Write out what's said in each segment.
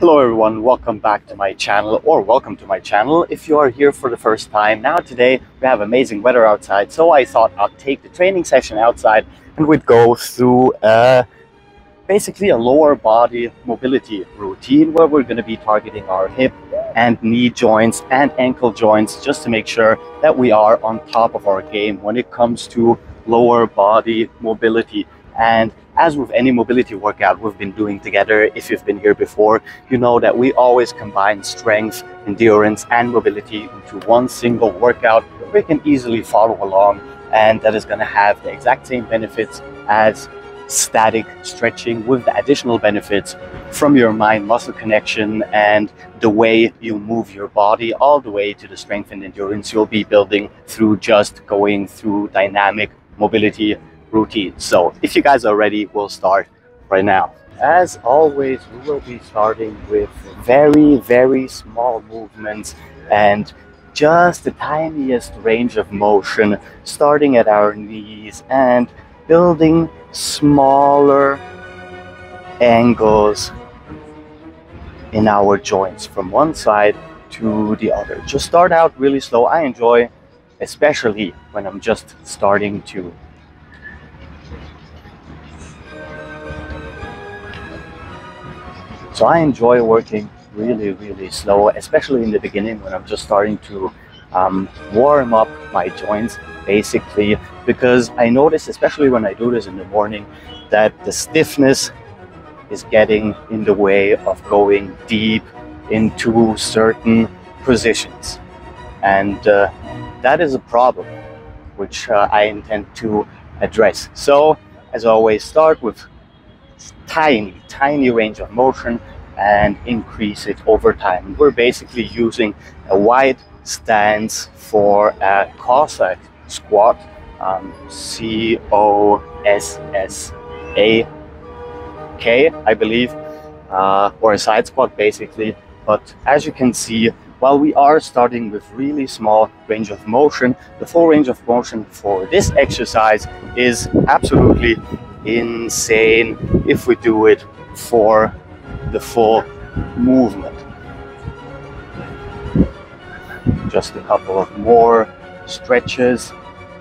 Hello everyone, welcome back to my channel, or welcome to my channel if you are here for the first time. Now today we have amazing weather outside, so I thought I'd take the training session outside and we'd go through basically a lower body mobility routine where we're going to be targeting our hip and knee joints and ankle joints just to make sure that we are on top of our game when it comes to lower body mobility. And as with any mobility workout we've been doing together, if you've been here before, you know that we always combine strength, endurance and mobility into one single workout where you can easily follow along, and that is going to have the exact same benefits as static stretching, with the additional benefits from your mind-muscle connection and the way you move your body all the way to the strength and endurance you'll be building through just going through dynamic mobility routines. So if you guys are ready, we'll start right now. As always, we will be starting with very small movements and just the tiniest range of motion, starting at our knees and building smaller angles in our joints from one side to the other. Just start out really slow. I enjoy, especially when I'm just starting to working really slow, especially in the beginning when I'm just starting to warm up my joints, basically, because I notice, especially when I do this in the morning, that the stiffness is getting in the way of going deep into certain positions, and that is a problem which I intend to address. So as always, start with tiny range of motion and increase it over time. We're basically using a wide stance for a Cossack squat, C-O-S-S-A-K, I believe, or a side squat basically. But as you can see, while we are starting with really small range of motion, the full range of motion for this exercise is absolutely insane if we do it for the full movement. Just a couple of more stretches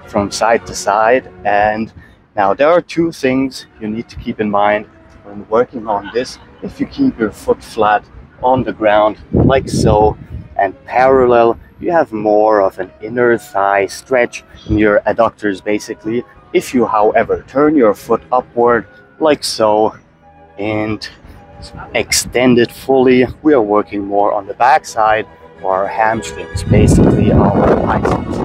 from side to side. And now there are two things you need to keep in mind when working on this. If you keep your foot flat on the ground like so and parallel, you have more of an inner thigh stretch in your adductors basically. If you, however, turn your foot upward like so and extend it fully, we are working more on the back side or our hamstrings, basically our biceps,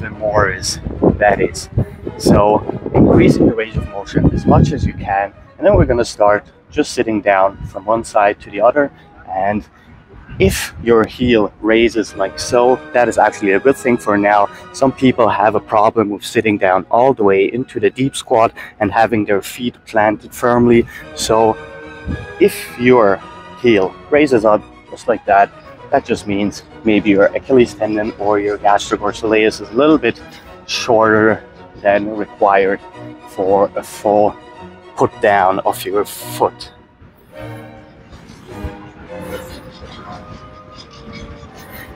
femoris, that is. So increasing the range of motion as much as you can, and then we're going to start just sitting down from one side to the other. And if your heel raises like so, that is actually a good thing for now. Some people have a problem with sitting down all the way into the deep squat and having their feet planted firmly. So if your heel raises up just like that, that just means maybe your Achilles tendon or your gastric or soleus is a little bit shorter than required for a full put down of your foot.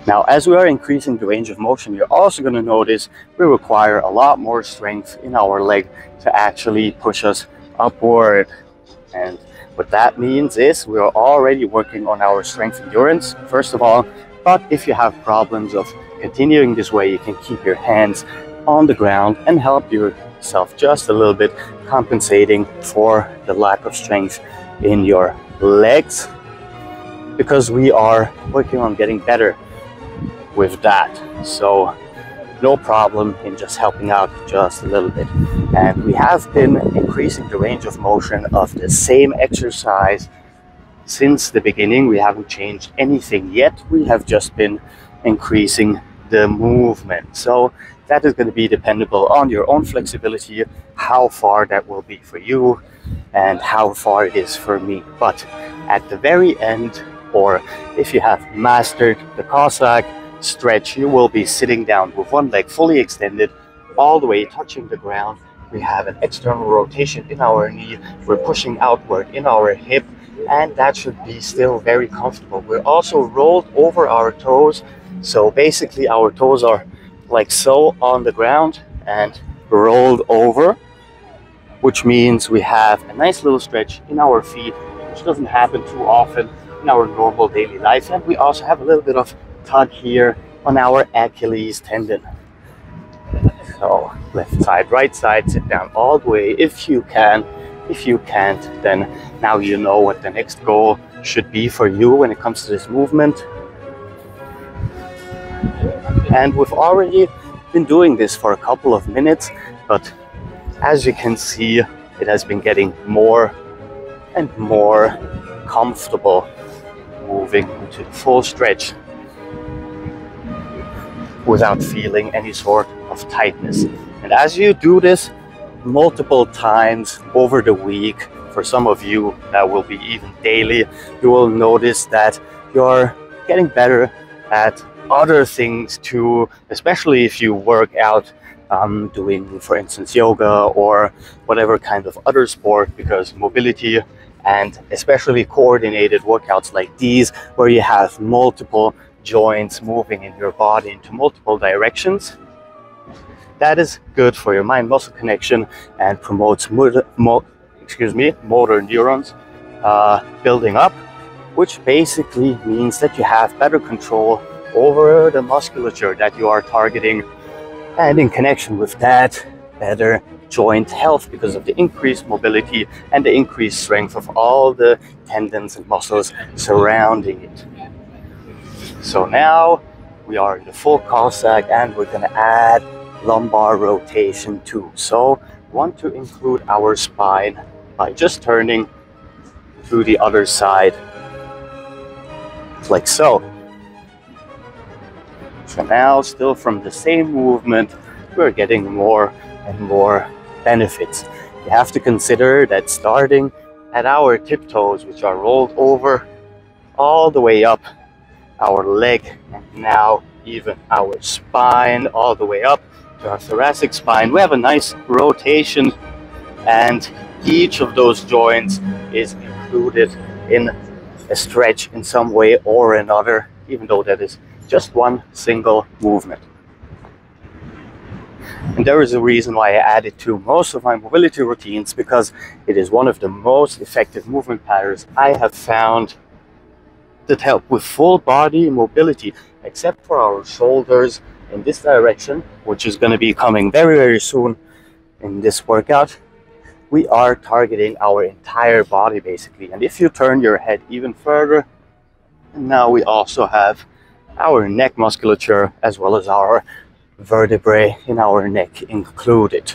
Now, as we are increasing the range of motion, you're also going to notice we require a lot more strength in our leg to actually push us upward. And what that means is we're already working on our strength endurance, first of all. But if you have problems of continuing this way, you can keep your hands on the ground and help yourself just a little bit, compensating for the lack of strength in your legs, because we are working on getting better with that. So no problem in just helping out just a little bit. And we have been increasing the range of motion of the same exercise since the beginning. We haven't changed anything yet. We have just been increasing the movement. So that is going to be dependable on your own flexibility, how far that will be for you and how far it is for me. But at the very end, or if you have mastered the Cossack stretch, you will be sitting down with one leg fully extended all the way touching the ground. We have an external rotation in our knee. We're pushing outward in our hip and that should be still very comfortable. We're also rolled over our toes, so basically our toes are like so on the ground and rolled over, which means we have a nice little stretch in our feet, which doesn't happen too often in our normal daily life. And we also have a little bit of tug here on our Achilles tendon. So left side, right side, sit down all the way if you can. If you can't, then now you know what the next goal should be for you when it comes to this movement. And we've already been doing this for a couple of minutes, but as you can see, it has been getting more and more comfortable moving into the full stretch without feeling any sort of tightness. And as you do this multiple times over the week, for some of you that will be even daily, you will notice that you're getting better at other things too, especially if you work out doing, for instance, yoga or whatever kind of other sport, because mobility and especially coordinated workouts like these, where you have multiple joints moving in your body into multiple directions, that is good for your mind-muscle connection and promotes motor neurons building up, which basically means that you have better control over the musculature that you are targeting, and in connection with that, better joint health because of the increased mobility and the increased strength of all the tendons and muscles surrounding it. So now we are in the full Cossack, and we're going to add lumbar rotation too. So we want to include our spine by just turning to the other side, like so. So now, still from the same movement, we're getting more and more benefits. You have to consider that starting at our tiptoes, which are rolled over, all the way up our leg, and now even our spine, all the way up to our thoracic spine, we have a nice rotation, and each of those joints is included in a stretch in some way or another, even though that is just one single movement. And there is a reason why I add it to most of my mobility routines, because it is one of the most effective movement patterns I have found that help with full body mobility, except for our shoulders in this direction, which is going to be coming very, very soon in this workout. We are targeting our entire body basically. And if you turn your head even further, now we also have our neck musculature as well as our vertebrae in our neck included.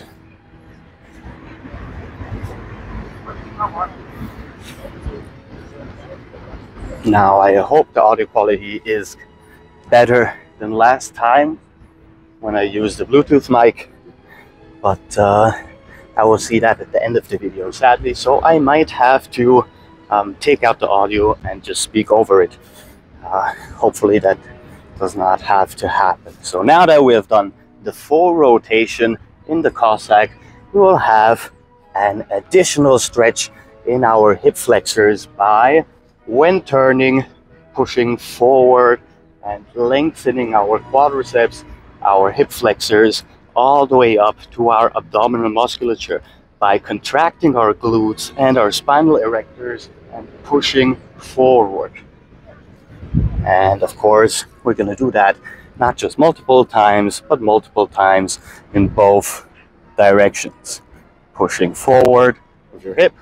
Now I hope the audio quality is better than last time when I used the Bluetooth mic, but I will see that at the end of the video, sadly, so I might have to take out the audio and just speak over it. Hopefully that does not have to happen. So now that we have done the full rotation in the Cossack, we will have an additional stretch in our hip flexors by, when turning, pushing forward and lengthening our quadriceps, our hip flexors, all the way up to our abdominal musculature by contracting our glutes and our spinal erectors and pushing forward. And of course, we're going to do that not just multiple times, but multiple times in both directions. Pushing forward with your hip,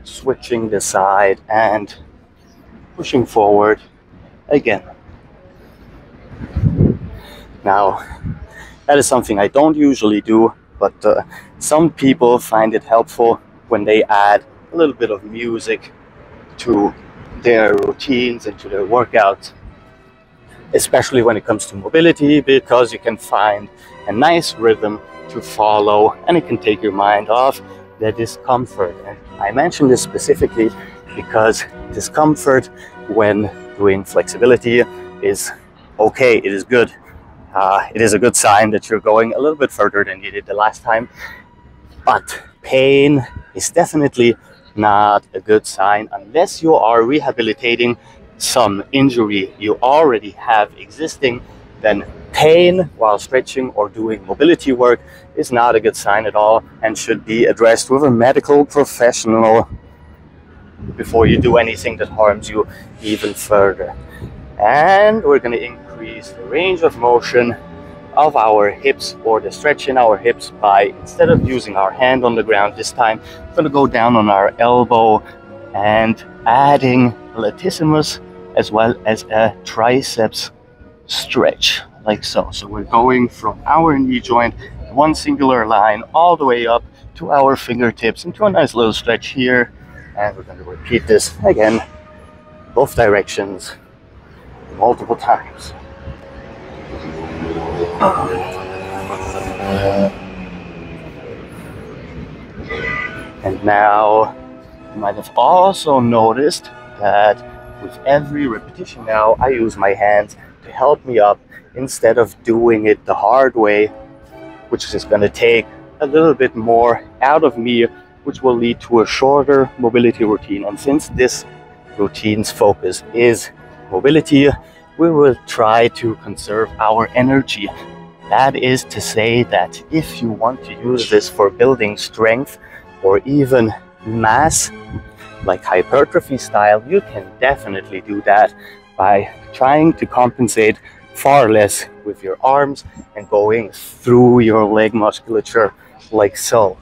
switching the side, and pushing forward again. Now, that is something I don't usually do, but some people find it helpful when they add a little bit of music to their routines and to their workouts, especially when it comes to mobility, because you can find a nice rhythm to follow and it can take your mind off the discomfort. And I mention this specifically because discomfort when doing flexibility is okay, it is good. It is a good sign that you're going a little bit further than you did the last time. But pain is definitely not a good sign unless you are rehabilitating some injury you already have existing. Then pain while stretching or doing mobility work is not a good sign at all and should be addressed with a medical professional before you do anything that harms you even further. And we're going to increase the range of motion of our hips, or the stretch in our hips, by, instead of using our hand on the ground this time, we're going to go down on our elbow and adding latissimus as well as a triceps stretch, like so. So we're going from our knee joint, one singular line, all the way up to our fingertips into a nice little stretch here. And we're going to repeat this again, both directions, multiple times. And now you might have also noticed that with every repetition now I use my hands to help me up instead of doing it the hard way, which is going to take a little bit more out of me, which will lead to a shorter mobility routine. And since this routine's focus is mobility, we will try to conserve our energy. That is to say that if you want to use this for building strength or even mass, like hypertrophy style, you can definitely do that by trying to compensate far less with your arms and going through your leg musculature, like so.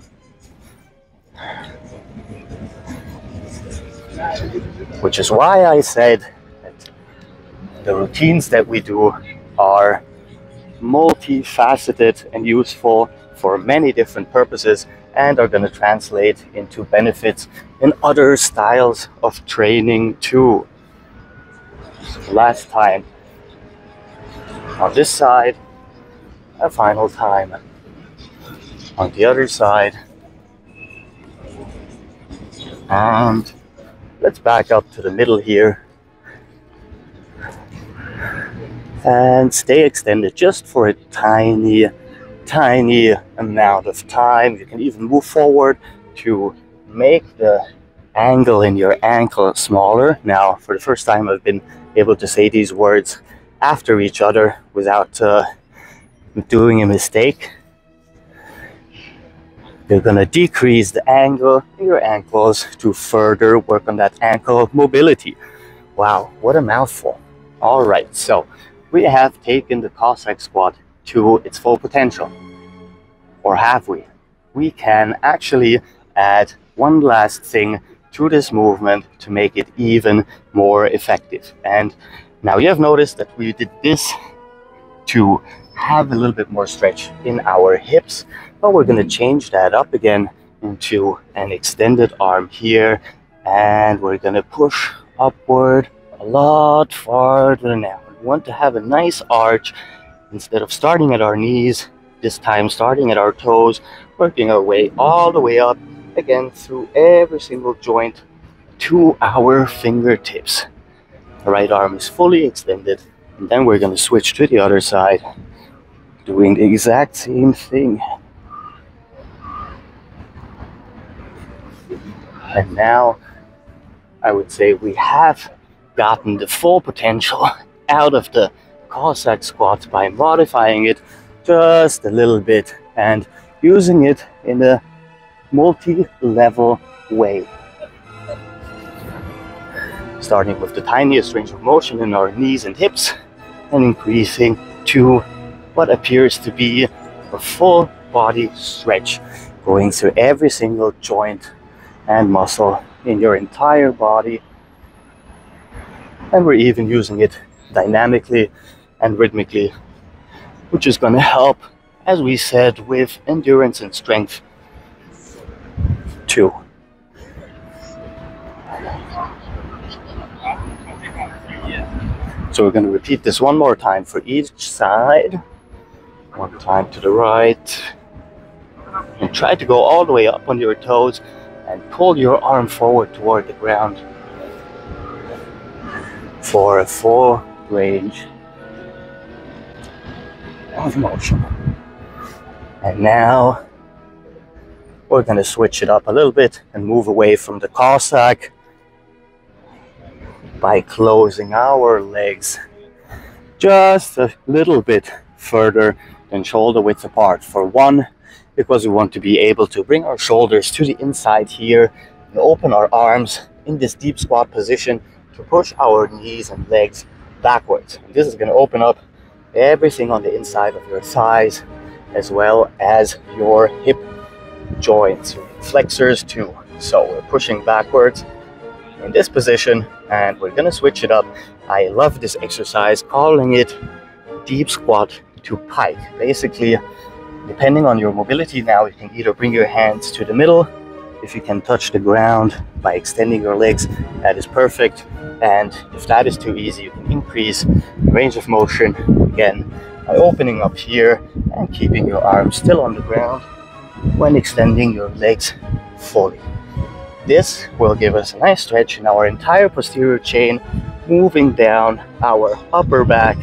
Which is why I said that the routines that we do are multifaceted and useful for many different purposes, and are going to translate into benefits in other styles of training too. So last time on this side, a final time on the other side, and let's back up to the middle here and stay extended just for a tiny amount of time. You can even move forward to make the angle in your ankle smaller. Now, for the first time, I've been able to say these words after each other without doing a mistake. You're going to decrease the angle in your ankles to further work on that ankle mobility. Wow, what a mouthful. All right, so we have taken the Cossack squat to its full potential. Or have we? We can actually add one last thing to this movement to make it even more effective. And now you have noticed that we did this to have a little bit more stretch in our hips, but we're going to change that up again into an extended arm here, and we're going to push upward a lot farther now. We want to have a nice arch instead of starting at our knees, this time starting at our toes, working our way all the way up again through every single joint to our fingertips. The right arm is fully extended, and then we're going to switch to the other side, doing the exact same thing. And now I would say we have gotten the full potential out of the Cossack squat by modifying it just a little bit and using it in a multi-level way. Starting with the tiniest range of motion in our knees and hips and increasing to what appears to be a full body stretch, going through every single joint and muscle in your entire body. And we're even using it dynamically and rhythmically, which is going to help, as we said, with endurance and strength too. So we're going to repeat this one more time for each side. One time to the right. And try to go all the way up on your toes and pull your arm forward toward the ground for a full range of motion. And now we're going to switch it up a little bit and move away from the Cossack by closing our legs just a little bit further than shoulder width apart. For one, because we want to be able to bring our shoulders to the inside here and open our arms in this deep squat position to push our knees and legs backwards. And this is going to open up everything on the inside of your thighs as well as your hip joints, your flexors too. So we're pushing backwards in this position and we're going to switch it up. I love this exercise, calling it deep squat to pike. Basically, depending on your mobility now, you can either bring your hands to the middle. If you can touch the ground by extending your legs, that is perfect. And if that is too easy, you can increase the range of motion again by opening up here and keeping your arms still on the ground when extending your legs fully. This will give us a nice stretch in our entire posterior chain, moving down our upper back.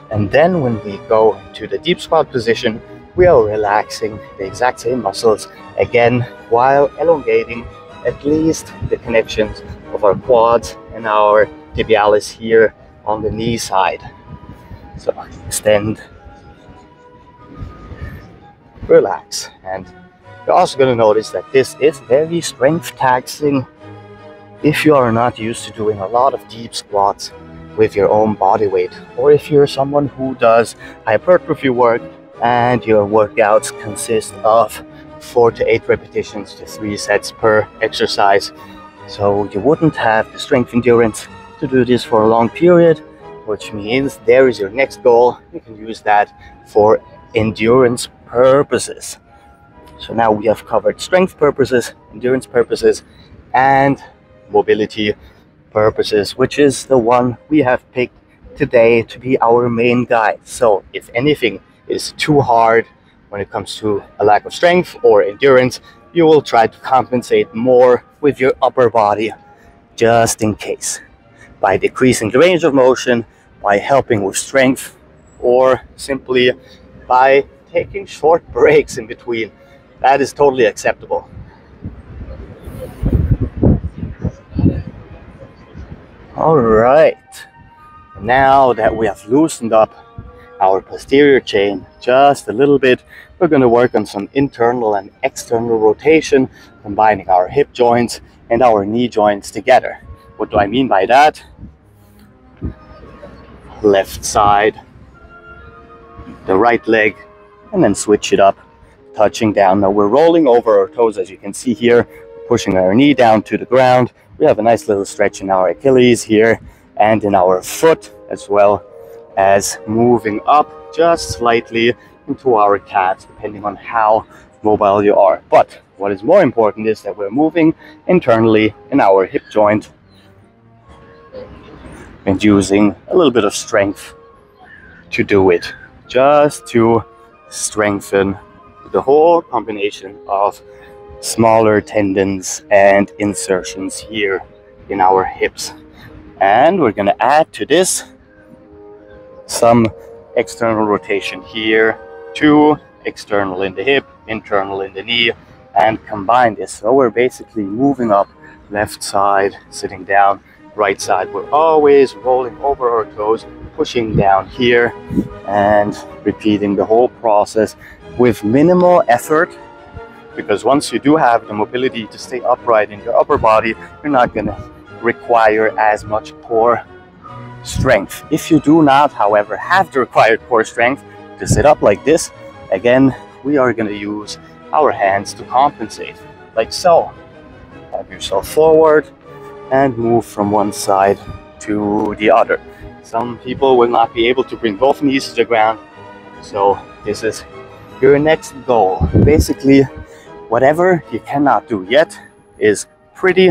And then when we go to the deep squat position, we are relaxing the exact same muscles again while elongating at least the connections of our quads and our tibialis here on the knee side. So extend, relax. And you're also going to notice that this is very strength taxing if you are not used to doing a lot of deep squats with your own body weight, or if you're someone who does hypertrophy work and your workouts consist of 4 to 8 repetitions to 3 sets per exercise. So you wouldn't have the strength endurance to do this for a long period, which means there is your next goal. You can use that for endurance purposes. So now we have covered strength purposes, endurance purposes, and mobility purposes, which is the one we have picked today to be our main guide. So if anything is too hard when it comes to a lack of strength or endurance, you will try to compensate more with your upper body just in case, by decreasing the range of motion, by helping with strength, or simply by taking short breaks in between. That is totally acceptable. All right, now that we have loosened up our posterior chain just a little bit, we're going to work on some internal and external rotation, combining our hip joints and our knee joints together. What do I mean by that? Left side, the right leg, and then switch it up, touching down. Now we're rolling over our toes, as you can see here, pushing our knee down to the ground. We have a nice little stretch in our Achilles here and in our foot, as well as moving up just slightly into our calves, depending on how mobile you are. But what is more important is that we're moving internally in our hip joint and using a little bit of strength to do it, just to strengthen the whole combination of smaller tendons and insertions here in our hips. And we're going to add to this some external rotation here, 2 external in the hip, internal in the knee, and combine this. So we're basically moving up left side, sitting down, right side. We're always rolling over our toes, pushing down here, and repeating the whole process with minimal effort, because once you do have the mobility to stay upright in your upper body, you're not going to require as much core strength. If you do not, however, have the required core strength to sit up like this, again, we are going to use our hands to compensate, like so. Have yourself forward and move from one side to the other. Some people will not be able to bring both knees to the ground, so this is your next goal. Basically, whatever you cannot do yet is pretty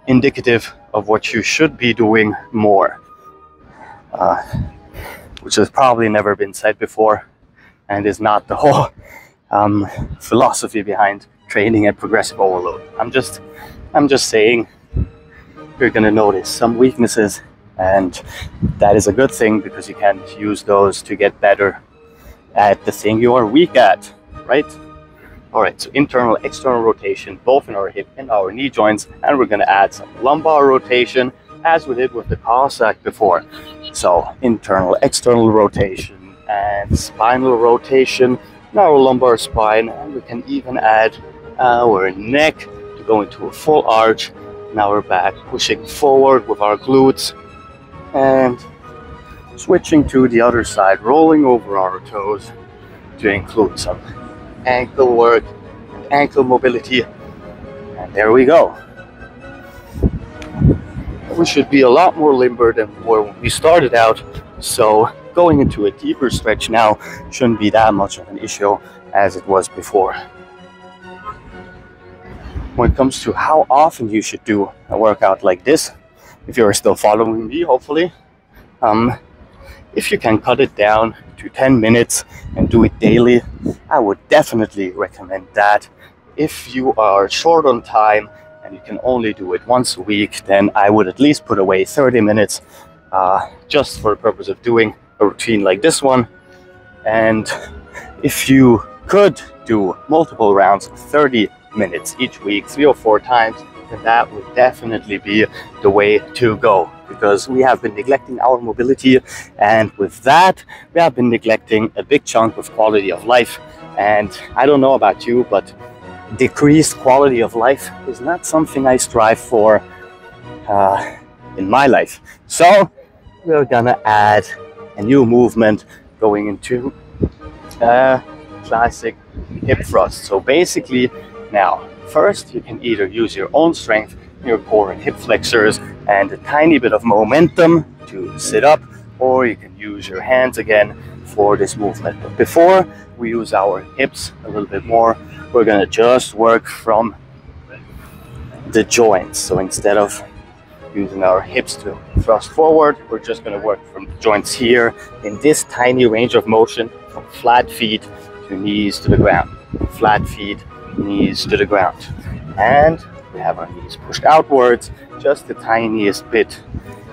indicative of what you should be doing more, which has probably never been said before and is not the whole philosophy behind training at progressive overload. I'm just saying you're going to notice some weaknesses, and that is a good thing, because you can use those to get better at the thing you are weak at, right? All right, so internal, external rotation, both in our hip and our knee joints, and we're gonna add some lumbar rotation as we did with the Cossack before. So internal, external rotation and spinal rotation in our lumbar spine, and we can even add our neck to go into a full arch. Now we're back, pushing forward with our glutes and switching to the other side, rolling over our toes to include some ankle work and ankle mobility. And there we go. We should be a lot more limber than we were when we started out, so going into a deeper stretch now shouldn't be that much of an issue as it was before. When it comes to how often you should do a workout like this, if you're still following me, hopefully, if you can cut it down to 10 minutes and do it daily, I would definitely recommend that. If you are short on time and you can only do it once a week, then I would at least put away 30 minutes just for the purpose of doing a routine like this one. And if you could do multiple rounds of 30 minutes each week, 3 or 4 times, then that would definitely be the way to go, because we have been neglecting our mobility, and with that we have been neglecting a big chunk of quality of life. And I don't know about you, but decreased quality of life is not something I strive for in my life. So we're gonna add a new movement going into classic hip thrust. So basically, now first you can either use your own strength in your core and hip flexors and a tiny bit of momentum to sit up, or you can use your hands again for this movement. But before we use our hips a little bit more, we're gonna just work from the joints. So instead of using our hips to thrust forward, we're just gonna work from the joints here in this tiny range of motion, from flat feet to knees to the ground, flat feet, knees to the ground. And we have our knees pushed outwards just the tiniest bit.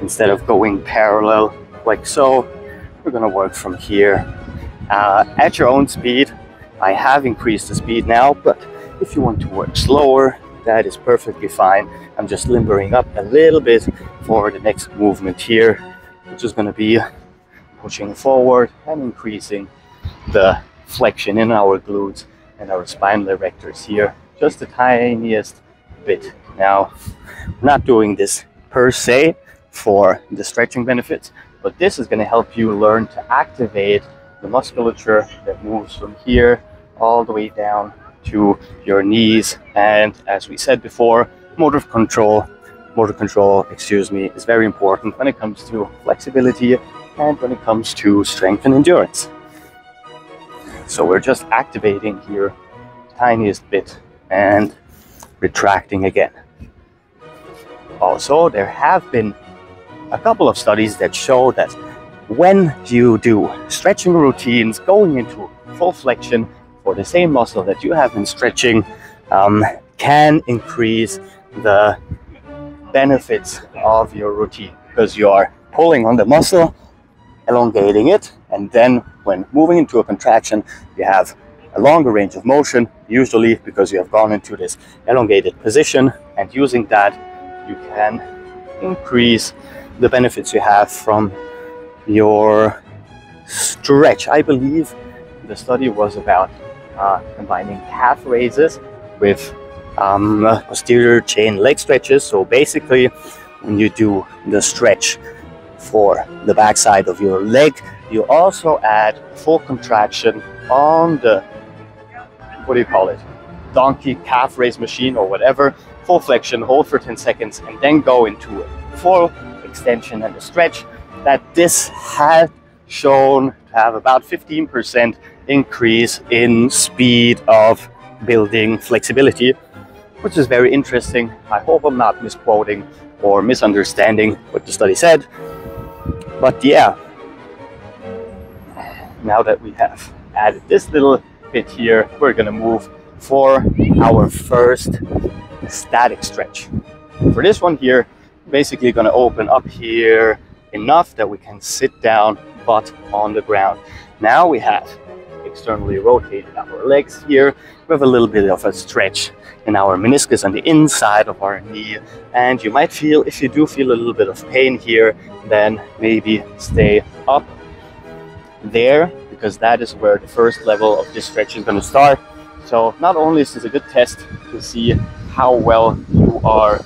Instead of going parallel like so, we're gonna work from here at your own speed. I have increased the speed now, but if you want to work slower, that is perfectly fine. I'm just limbering up a little bit for the next movement here, which is going to be pushing forward and increasing the flexion in our glutes and our spinal erectors here, just the tiniest bit. Now, we're not doing this per se for the stretching benefits, but this is going to help you learn to activate the musculature that moves from here all the way down to your knees. And as we said before, motor control, is very important when it comes to flexibility and when it comes to strength and endurance. So we're just activating here the tiniest bit and retracting again. Also, there have been a couple of studies that show that when you do stretching routines going into full flexion for the same muscle that you have been stretching, can increase the benefits of your routine, because you are pulling on the muscle, elongating it, and then when moving into a contraction, you have a longer range of motion, usually because you have gone into this elongated position, and using that you can increase the benefits you have from your stretch. I believe the study was about combining calf raises with posterior chain leg stretches. So basically, when you do the stretch for the backside of your leg, you also add full contraction on the, donkey calf raise machine or whatever, full flexion, hold for 10 seconds, and then go into a full extension and a stretch. That this had shown to have about 15% increase in speed of building flexibility, which is very interesting. I hope I'm not misquoting or misunderstanding what the study said. But yeah, now that we have added this little bit here, we're gonna move for our first static stretch. For this one here, basically gonna open up here enough that we can sit down butt on the ground. Now we have a externally rotated our legs here. We have a little bit of a stretch in our meniscus on the inside of our knee. And you might feel, if you do feel a little bit of pain here, then maybe stay up there, because that is where the first level of this stretch is going to start. So not only is this a good test to see how well you are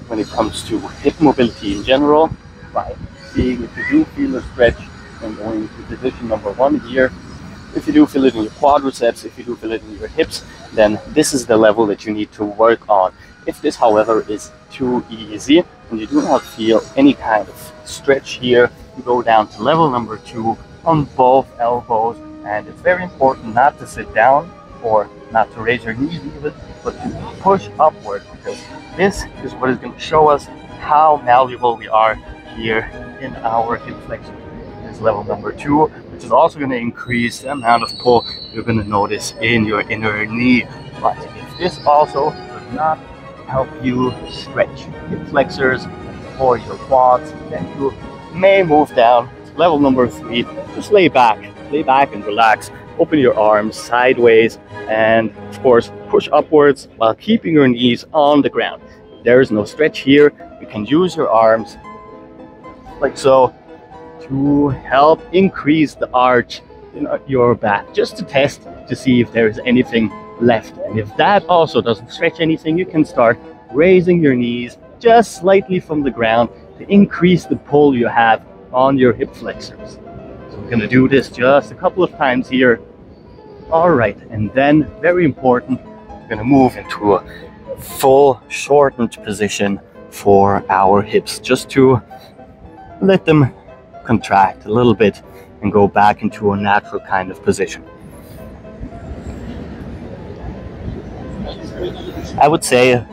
when it comes to hip mobility in general, by seeing if you do feel a stretch and going to position number 1 here. If you do feel it in your quadriceps, if you do feel it in your hips, then this is the level that you need to work on. If this, however, is too easy and you do not feel any kind of stretch here, you go down to level number 2 on both elbows. And it's very important not to sit down or not to raise your knees even, but to push upward, because this is what is going to show us how malleable we are here in our hip flexor. This is level number 2, which is also going to increase the amount of pull you're going to notice in your inner knee. But if this also does not help you stretch hip flexors or your quads, then you may move down to level number 3. Just lay back and relax. Open your arms sideways and, of course, push upwards while keeping your knees on the ground. If there is no stretch here, you can use your arms like so to help increase the arch in your back, just to test to see if there is anything left. And if that also doesn't stretch anything, you can start raising your knees just slightly from the ground to increase the pull you have on your hip flexors. So we're going to do this just a couple of times here. All right, and then very important, we're going to move into a full shortened position for our hips, just to let them contract a little bit and go back into a natural kind of position. I would say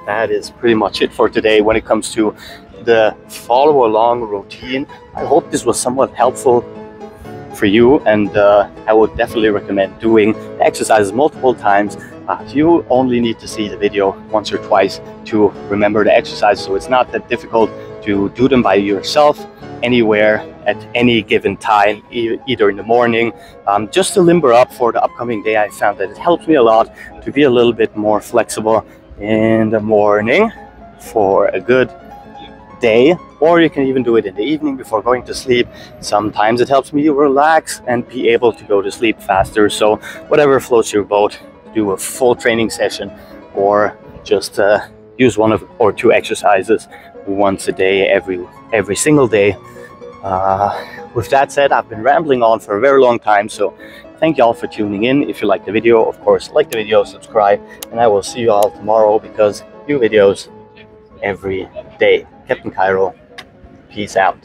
that is pretty much it for today when it comes to the follow along routine. I hope this was somewhat helpful for you, and I would definitely recommend doing the exercises multiple times. You only need to see the video once or twice to remember the exercises, so it's not that difficult to do them by yourself anywhere at any given time, either in the morning. Just to limber up for the upcoming day, I found that it helps me a lot to be a little bit more flexible in the morning for a good day, or you can even do it in the evening before going to sleep. Sometimes it helps me relax and be able to go to sleep faster. So whatever floats your boat, do a full training session or just use 1 or 2 exercises once a day, every single day. With that said, I've been rambling on for a very long time, so thank you all for tuning in. If you like the video, of course, like the video, subscribe, and I will see you all tomorrow, because new videos every day. Captain Cairo, peace out.